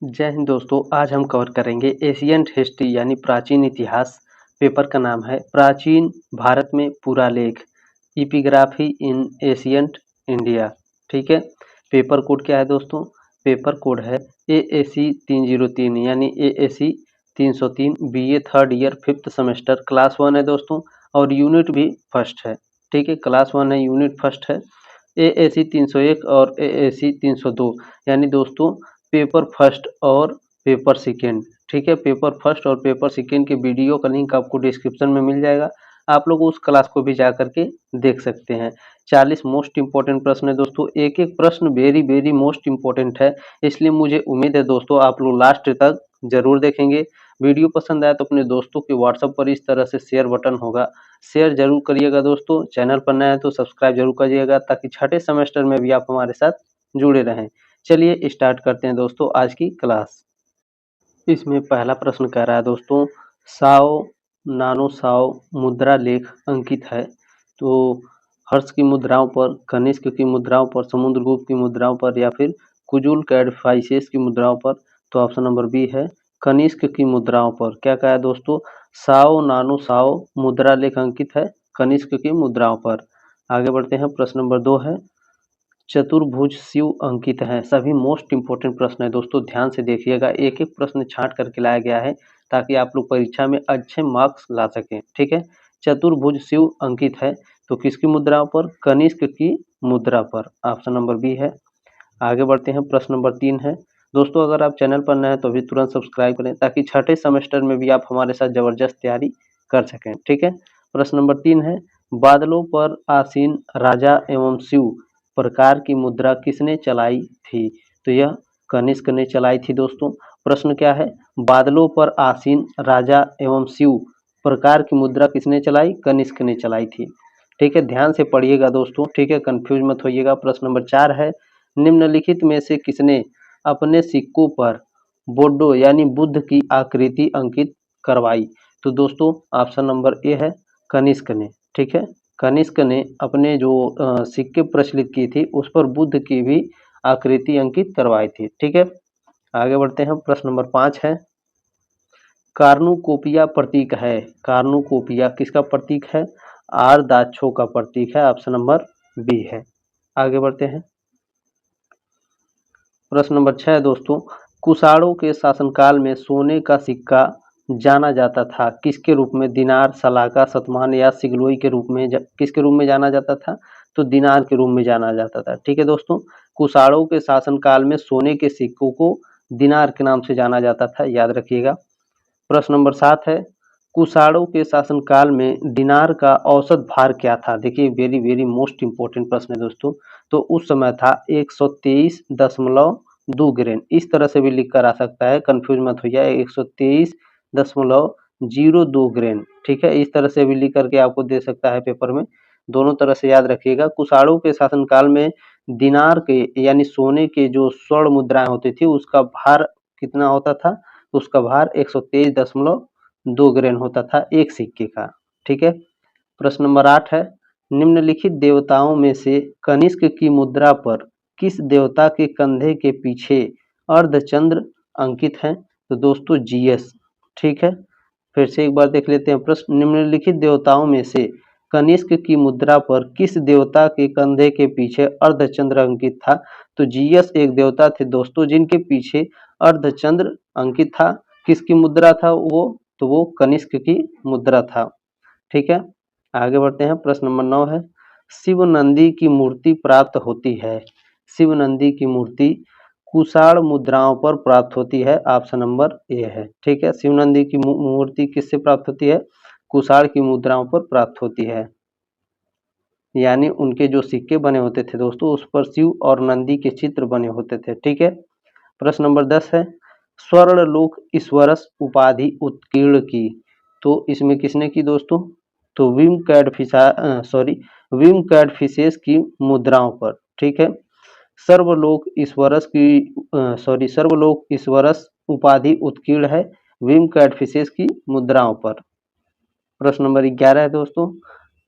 जय हिंद दोस्तों। आज हम कवर करेंगे एशियंट हिस्ट्री यानी प्राचीन इतिहास। पेपर का नाम है प्राचीन भारत में पूरा लेख, इपिग्राफी इन एशियंट इंडिया। ठीक है। पेपर कोड क्या है दोस्तों? पेपर कोड है AAC 303 यानी AAC 303। BA third year 5th semester class 1 है दोस्तों, और यूनिट भी फर्स्ट है। ठीक है, क्लास 1 है, यूनिट फर्स्ट है। AAC 301 और AAC 302 यानी दोस्तों पेपर फर्स्ट और पेपर सेकेंड। ठीक है, पेपर फर्स्ट और पेपर सेकेंड के वीडियो का लिंक आपको डिस्क्रिप्शन में मिल जाएगा। आप लोग उस क्लास को भी जा करके देख सकते हैं। 40 मोस्ट इंपॉर्टेंट प्रश्न है दोस्तों, एक एक प्रश्न वेरी वेरी मोस्ट इंपॉर्टेंट है। इसलिए मुझे उम्मीद है दोस्तों आप लोग लास्ट तक जरूर देखेंगे। वीडियो पसंद आया तो अपने दोस्तों के व्हाट्सएप पर इस तरह से शेयर बटन होगा, शेयर जरूर करिएगा दोस्तों। चैनल पर नया है तो सब्सक्राइब जरूर करिएगा, ताकि छठे सेमेस्टर में भी आप हमारे साथ जुड़े रहें। चलिए स्टार्ट करते हैं दोस्तों आज की क्लास। इसमें पहला प्रश्न कह रहा है दोस्तों, साओ नानो साओ मुद्रा लेख अंकित है। तो हर्ष की मुद्राओं पर, कनिष्क की मुद्राओं पर, समुद्रगुप्त की मुद्राओं पर, या फिर कुजुल कैडफाइसेस की मुद्राओं पर? तो ऑप्शन नंबर बी है कनिष्क की मुद्राओं पर। क्या कहा है दोस्तों? साओ नानो साओ मुद्रा लेख अंकित है कनिष्क की मुद्राओं पर। आगे बढ़ते हैं, प्रश्न नंबर 2 है चतुर्भुज शिव अंकित है। सभी मोस्ट इंपोर्टेंट प्रश्न है दोस्तों, ध्यान से देखिएगा। एक एक प्रश्न छांट करके लाया गया है ताकि आप लोग परीक्षा में अच्छे मार्क्स ला सकें। ठीक है, चतुर्भुज शिव अंकित है तो किसकी मुद्रा पर? कनिष्क की मुद्रा पर। ऑप्शन नंबर बी है। आगे बढ़ते हैं, प्रश्न नंबर 3 है दोस्तों, अगर आप चैनल पर नए हैं तो अभी तुरंत सब्सक्राइब करें, ताकि छठे सेमेस्टर में भी आप हमारे साथ जबरदस्त तैयारी कर सकें। ठीक है, प्रश्न नंबर 3 है बादलों पर आसीन राजा एवं शिव प्रकार की मुद्रा किसने चलाई थी? तो यह कनिष्क ने चलाई थी दोस्तों। प्रश्न क्या है? बादलों पर आसीन राजा एवं शिव प्रकार की मुद्रा किसने चलाई? कनिष्क ने चलाई थी। ठीक है, ध्यान से पढ़िएगा दोस्तों। ठीक है, कंफ्यूज मत होइएगा। प्रश्न नंबर 4 है निम्नलिखित में से किसने अपने सिक्कों पर बोडो यानी बुद्ध की आकृति अंकित करवाई? तो दोस्तों ऑप्शन नंबर ए है कनिष्क ने। ठीक है, कनिष्क ने अपने जो सिक्के प्रचलित की थी उस पर बुद्ध की भी आकृति अंकित करवाई थी। ठीक है, आगे बढ़ते हैं, प्रश्न नंबर 5 है कार्नुकोपिया प्रतीक है। कार्नुकोपिया किसका प्रतीक है? आर्दाक्षों का प्रतीक है। ऑप्शन नंबर बी है। आगे बढ़ते हैं, प्रश्न नंबर 6 दोस्तों, कुषाणों के शासनकाल में सोने का सिक्का जाना जाता था किसके रूप में? दिनार, सलाका, शतमान या सिगलोई के रूप में किसके रूप में जाना जाता था? तो दिनार के रूप में जाना जाता था। ठीक है दोस्तों, कुषाणों के शासनकाल में सोने के सिक्कों को दिनार के नाम से जाना जाता था, याद रखिएगा। प्रश्न नंबर 7 है कुषाणों के शासनकाल में दिनार का औसत भार क्या था? देखिए वेरी वेरी मोस्ट इंपोर्टेंट प्रश्न है दोस्तों। तो उस समय था 123.2 ग्रेन। इस तरह से भी लिख कर आ सकता है, कंफ्यूज मत होइए। 123.02 ग्रेन। ठीक है, इस तरह से भी लिख करके आपको दे सकता है पेपर में। दोनों तरह से याद रखिएगा। कुषाणों के शासनकाल में दिनार के यानी सोने के जो स्वर्ण मुद्राएं होती थी उसका भार कितना होता था? उसका भार 123.2 ग्रेन होता था एक सिक्के का। ठीक है, प्रश्न नंबर 8 है निम्नलिखित देवताओं में से कनिष्क की मुद्रा पर किस देवता के कंधे के पीछे अर्धचंद्र अंकित है? तो दोस्तों जीएस। ठीक है, फिर से एक बार देख लेते हैं प्रश्न, निम्नलिखित देवताओं में से कनिष्क की मुद्रा पर किस देवता के कंधे के पीछे अर्धचंद्र अंकित था? तो जीएस एक देवता थे दोस्तों जिनके पीछे अर्धचंद्र अंकित था। किसकी मुद्रा था वो? तो वो कनिष्क की मुद्रा था। ठीक है, आगे बढ़ते हैं, प्रश्न नंबर 9 है शिव नंदी की मूर्ति प्राप्त होती है। शिव नंदी की मूर्ति कुषाण मुद्राओं पर प्राप्त होती है। ऑप्शन नंबर ए है। ठीक है, शिव नंदी की मूर्ति किससे प्राप्त होती है? कुषाण की मुद्राओं पर प्राप्त होती है, यानी उनके जो सिक्के बने होते थे दोस्तों उस पर शिव और नंदी के चित्र बने होते थे। ठीक है, प्रश्न नंबर 10 है स्वर्णलोक ईश्वरस उपाधि उत्कीर्ण की। तो इसमें किसने की दोस्तों? तो विम कैडफिसेस की मुद्राओं पर। ठीक है, सर्वलोक ईश्वरस उपाधि उत्कीर्ण है विम कैडफिसेस की मुद्राओं पर। प्रश्न नंबर 11 है दोस्तों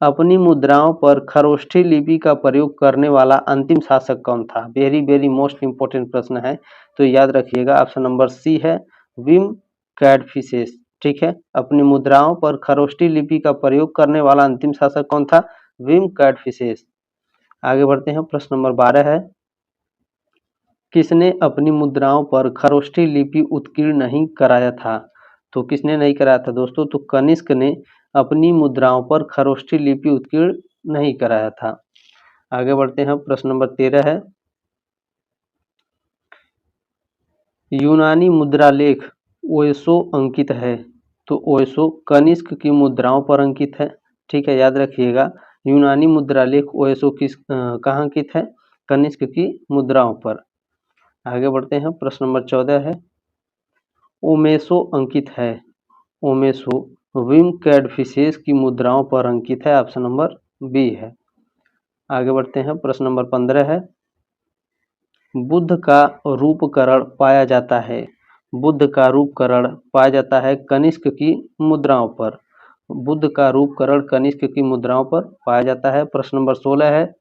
अपनी मुद्राओं पर खरोष्ठी लिपि का प्रयोग करने वाला अंतिम शासक कौन था? वेरी वेरी मोस्ट इंपोर्टेंट प्रश्न है, तो याद रखिएगा ऑप्शन नंबर सी है विम कैडफिसेस। ठीक है, अपनी मुद्राओं पर खरोष्ठी लिपि का प्रयोग करने वाला अंतिम शासक कौन था? विम कैडफिसेस। आगे बढ़ते हैं, प्रश्न नंबर 12 है, किसने अपनी मुद्राओं पर खरोष्ठी लिपि उत्कीर्ण नहीं कराया था? तो किसने नहीं कराया था दोस्तों? तो कनिष्क ने अपनी मुद्राओं पर खरोष्ठी लिपि उत्कीर्ण नहीं कराया था। आगे बढ़ते हैं, प्रश्न नंबर 13 है, यूनानी मुद्रा लेख ओएसो अंकित है। तो ओएसो कनिष्क की मुद्राओं पर अंकित है। ठीक है, याद रखिएगा यूनानी मुद्रा लेख ओएसो कहाँ अंकित है? कनिष्क की मुद्राओं पर। आगे बढ़ते हैं, प्रश्न नंबर 14 है, ओमेसो अंकित है। ओमेसो विम कैडफिसेस की मुद्राओं पर अंकित है। ऑप्शन नंबर बी है। आगे बढ़ते हैं, प्रश्न नंबर 15 है, बुद्ध का रूपकरण पाया जाता है। बुद्ध का रूपकरण पाया जाता है कनिष्क की मुद्राओं पर। बुद्ध का रूपकरण कनिष्क की मुद्राओं पर पाया जाता है। प्रश्न नंबर 16 है,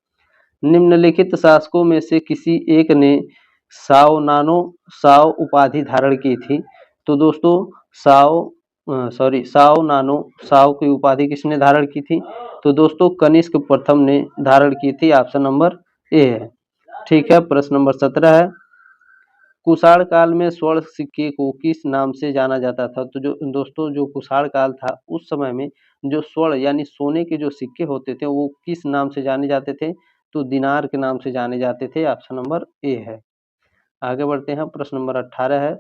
निम्नलिखित शासकों में से किसी एक ने साओ उपाधि धारण की थी? तो दोस्तों साओ की उपाधि किसने धारण की थी? तो दोस्तों कनिष्क प्रथम ने धारण की थी। ऑप्शन नंबर ए है। ठीक है, प्रश्न नंबर 17 है, कुषाण काल में स्वर्ण सिक्के को किस नाम से जाना जाता था? तो जो दोस्तों जो कुषाण काल था उस समय में जो स्वर्ण यानी सोने के जो सिक्के होते थे वो किस नाम से जाने जाते थे? तो दिनार के नाम से जाने जाते थे। ऑप्शन नंबर ए है। आगे बढ़ते हैं, प्रश्न नंबर 18 है,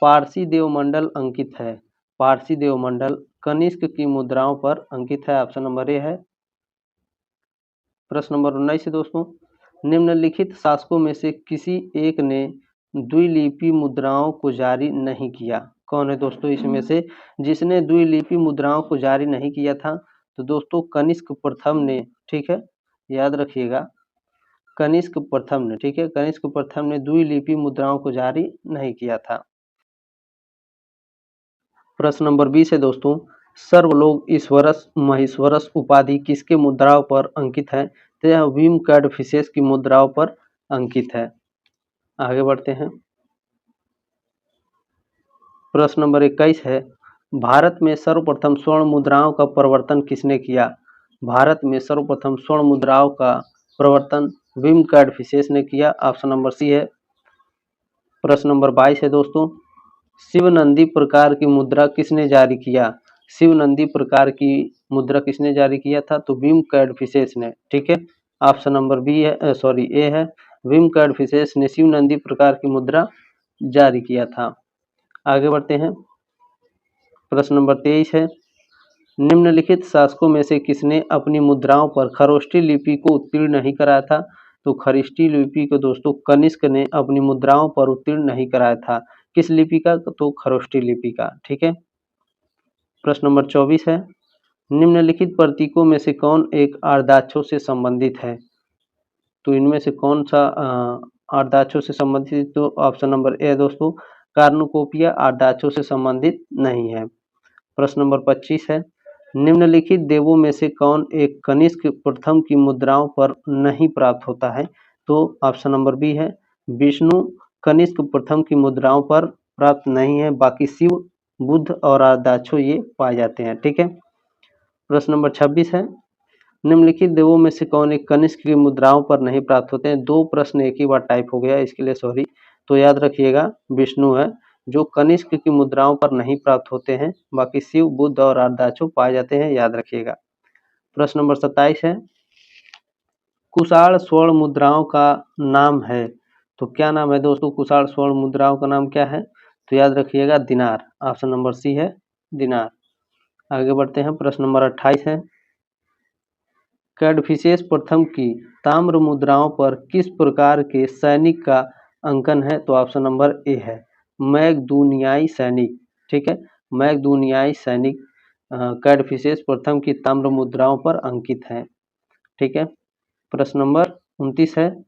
पारसी देवमंडल अंकित है। पारसी देवमंडल कनिष्क की मुद्राओं पर अंकित है। ऑप्शन नंबर ए है। प्रश्न नंबर 19 है दोस्तों, निम्नलिखित शासकों में से किसी एक ने द्विलिपि मुद्राओं को जारी नहीं किया? कौन है दोस्तों इसमें से जिसने द्विलिपि मुद्राओं को जारी नहीं किया था? तो दोस्तों कनिष्क प्रथम ने। ठीक है, याद रखिएगा कनिष्क प्रथम ने। ठीक है, कनिष्क प्रथम ने द्विलिपि मुद्राओं को जारी नहीं किया था। प्रश्न नंबर 20 है दोस्तों, सर्वलोक ईश्वरस महेश्वरस उपाधि किसके मुद्राओं पर अंकित है? तो यह विम कैडफिसेस की मुद्राओं पर अंकित है। आगे बढ़ते हैं, प्रश्न नंबर 21 है, भारत में सर्वप्रथम स्वर्ण मुद्राओं का प्रवर्तन किसने किया? भारत में सर्वप्रथम स्वर्ण मुद्राओं का प्रवर्तन विम कैडफिसेस ने किया। ऑप्शन नंबर सी है। प्रश्न नंबर 22 है दोस्तों, शिव नंदी प्रकार की मुद्रा किसने जारी किया? शिव नंदी प्रकार की मुद्रा किसने जारी किया था? तो विम कैडफिसेस ने। ठीक है, ऑप्शन नंबर बी है, सॉरी ए है। विम कैडफिसेस ने शिव नंदी प्रकार की मुद्रा जारी किया था। आगे बढ़ते हैं, प्रश्न नंबर 23 है, निम्नलिखित शासकों में से किसने अपनी मुद्राओं पर खरोष्ठी लिपि को उत्तीर्ण नहीं कराया था? तो खरोष्ठी लिपि को दोस्तों कनिष्क ने अपनी मुद्राओं पर उत्तीर्ण नहीं कराया था। किस लिपि का? तो खरोष्ठी लिपि का। ठीक है, प्रश्न नंबर 24 है, निम्नलिखित प्रतीकों में से कौन एक आर्द्राक्षों से संबंधित है? तो इनमें से कौन सा आर्द्राक्षों से संबंधित? तो ऑप्शन नंबर ए दोस्तों कार्नुकोपिया आर्द्राक्षों से संबंधित नहीं है। प्रश्न नंबर 25 है, निम्नलिखित देवों में से कौन एक कनिष्क प्रथम की मुद्राओं पर नहीं प्राप्त होता है? तो ऑप्शन नंबर बी है विष्णु कनिष्क प्रथम की मुद्राओं पर प्राप्त नहीं है, बाकी शिव बुद्ध और आर्द्राक्षों ये पाए जाते हैं। ठीक है, प्रश्न नंबर 26 है, निम्नलिखित देवों में से कौन एक कनिष्क की मुद्राओं पर नहीं प्राप्त होते हैं? दो प्रश्न एक ही बार टाइप हो गया, इसके लिए सॉरी। तो याद रखिएगा विष्णु है जो कनिष्क की मुद्राओं पर नहीं प्राप्त होते हैं, बाकी शिव बुद्ध और आर्द्राक्षों पाए जाते हैं, याद रखिएगा। प्रश्न नंबर 27 है, कुषाण स्वर्ण मुद्राओं का नाम है। तो क्या नाम है दोस्तों? कुषाण स्वर्ण मुद्राओं का नाम क्या है? तो याद रखिएगा दिनार। ऑप्शन नंबर सी है दिनार। आगे बढ़ते हैं, प्रश्न नंबर 28 है, कैडफिसेस प्रथम की ताम्र मुद्राओं पर किस प्रकार के सैनिक का अंकन है? तो ऑप्शन नंबर ए है मैगदूनियाई सैनिक। ठीक है, मैगदूनियाई सैनिक कैडफिसेस प्रथम की ताम्र मुद्राओं पर अंकित है। ठीक है, प्रश्न नंबर 29 है,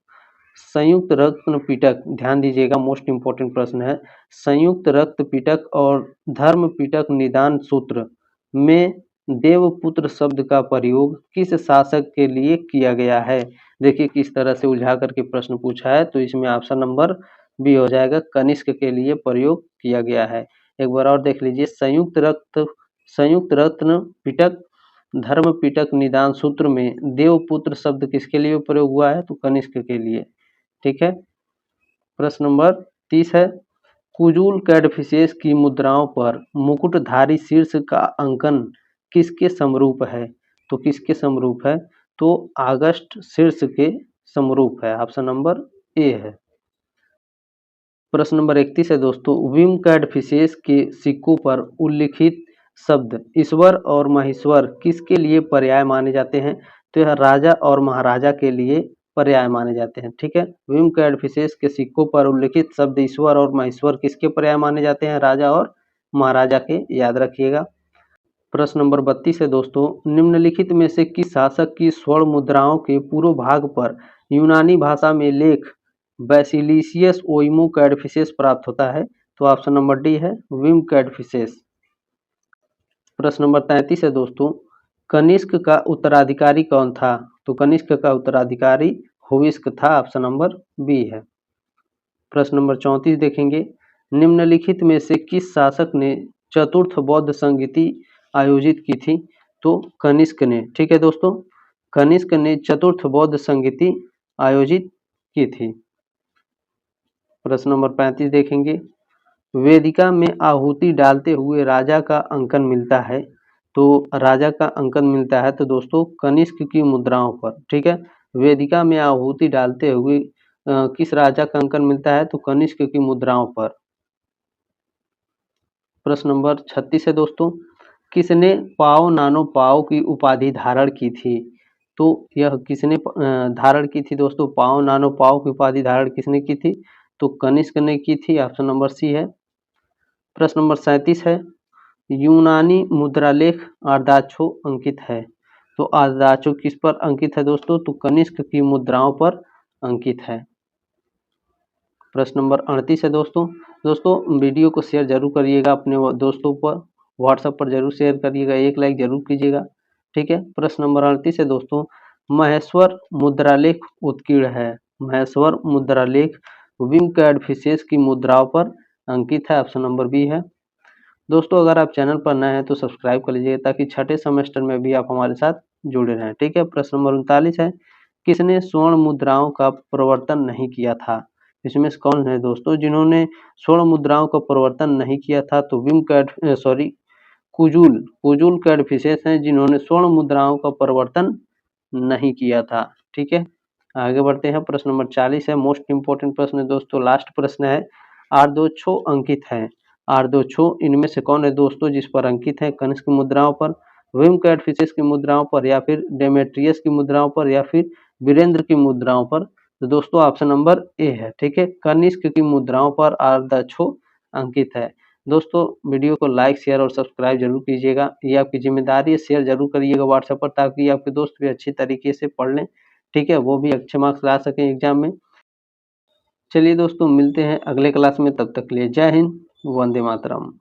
संयुक्त रत्न पिटक, ध्यान दीजिएगा मोस्ट इंपोर्टेंट प्रश्न है, संयुक्त रक्त पिटक और धर्म पिटक निदान सूत्र में देवपुत्र शब्द का प्रयोग किस शासक के लिए किया गया है? देखिए किस तरह से उलझा करके प्रश्न पूछा है, तो इसमें ऑप्शन नंबर बी हो जाएगा, कनिष्क के लिए प्रयोग किया गया है। एक बार और देख लीजिए, संयुक्त रत्न पिटक धर्म पिटक निदान सूत्र में देवपुत्र शब्द किसके लिए प्रयोग हुआ है? तो कनिष्क के लिए। ठीक है। प्रश्न नंबर 30 है, कुजूल कैडफिसेस की मुद्राओं पर मुकुटधारी शीर्ष का अंकन किसके समरूप है? तो किसके समरूप है? तो आगस्ट शीर्ष के समरूप है। ऑप्शन नंबर ए है। प्रश्न नंबर 31 है दोस्तों, विम कैडफिसेस के सिक्कों पर उल्लिखित शब्द ईश्वर और महेश्वर किसके लिए पर्याय माने जाते हैं? तो यह राजा और महाराजा के लिए पर्याय माने जाते हैं। ठीक है। विम कैडफिसेस के सिक्कों पर उल्लिखित शब्द ईश्वर और महेश्वर किसके पर्याय माने जाते हैं? राजा और महाराजा के, याद रखिएगा। प्रश्न नंबर 32 है दोस्तों, निम्नलिखित में से किस शासक की स्वर्ण मुद्राओं के पूर्व भाग पर यूनानी भाषा में लेख बैसिलिसियस ओइमो कैडफिसेस प्राप्त होता है? तो ऑप्शन नंबर डी है, विम कैडफिसेस। प्रश्न नंबर 33 है दोस्तों, कनिष्क का उत्तराधिकारी कौन था? तो कनिष्क का उत्तराधिकारी हुविस्क था। ऑप्शन नंबर बी है। प्रश्न नंबर 34 देखेंगे, निम्नलिखित में से किस शासक ने चतुर्थ बौद्ध संगीति आयोजित की थी? तो कनिष्क ने। ठीक है दोस्तों, कनिष्क ने चतुर्थ बौद्ध संगीति आयोजित की थी। प्रश्न नंबर 35 देखेंगे, वेदिका में आहुति डालते हुए राजा का अंकन मिलता है, तो राजा का अंकन मिलता है तो दोस्तों कनिष्क की मुद्राओं पर। ठीक है। वेदिका में आहुति डालते हुए किस राजा का अंकन मिलता है? तो कनिष्क की मुद्राओं पर। प्रश्न नंबर 36 है दोस्तों, किसने पाओ नानो पाओ की उपाधि धारण की थी? तो यह किसने धारण की थी दोस्तों? पाओ नानो पाओ की उपाधि धारण किसने की थी? तो कनिष्क ने की थी। ऑप्शन नंबर सी है। प्रश्न नंबर 37 है, यूनानी मुद्रालेख आर्दाछो अंकित है, तो आर्दाछो किस पर अंकित है दोस्तों? तो कनिष्क की मुद्राओं पर अंकित है। प्रश्न नंबर 38 है दोस्तों वीडियो को शेयर जरूर करिएगा अपने दोस्तों पर, व्हाट्सएप पर जरूर शेयर करिएगा, एक लाइक जरूर कीजिएगा। ठीक है। प्रश्न नंबर 38 है दोस्तों, महेश्वर मुद्रालेख उत्कीर्ण है। महेश्वर मुद्रालेख विम कैडफिसेस की मुद्राओं पर अंकित है। ऑप्शन नंबर बी है। दोस्तों अगर आप चैनल पर नए हैं तो सब्सक्राइब कर लीजिए ताकि छठे सेमेस्टर में भी आप हमारे साथ जुड़े रहें। ठीक है। प्रश्न नंबर 39 है, किसने स्वर्ण मुद्राओं का प्रवर्तन नहीं किया था? इसमें से कौन है दोस्तों जिन्होंने स्वर्ण मुद्राओं का प्रवर्तन नहीं किया था? तो कुजूल कैडफिसेस हैं जिन्होंने स्वर्ण मुद्राओं का प्रवर्तन नहीं किया था। ठीक है। आगे बढ़ते हैं। प्रश्न नंबर 40 है, मोस्ट इंपोर्टेंट प्रश्न है दोस्तों, लास्ट प्रश्न है, आर्दोछो अंकित है। आर्दोछो इनमें से कौन है दोस्तों जिस पर अंकित है? कनिष्क मुद्राओं पर, विम कैडफिसेस की मुद्राओं पर, या फिर डेमेट्रियस की मुद्राओं पर, या फिर वीरेंद्र की मुद्राओं पर? तो दोस्तों ऑप्शन नंबर ए है। ठीक है। कनिष्क की मुद्राओं पर आर्दोछो अंकित है। दोस्तों वीडियो को लाइक शेयर और सब्सक्राइब जरूर कीजिएगा, ये आपकी जिम्मेदारी है। शेयर जरूर करिएगा व्हाट्सएप पर ताकि आपके दोस्त भी अच्छी तरीके से पढ़ लें। ठीक है, वो भी अच्छे मार्क्स ला सकें एग्जाम में। चलिए दोस्तों मिलते हैं अगले क्लास में, तब तक के लिए जय हिंद, वंदे मातरम।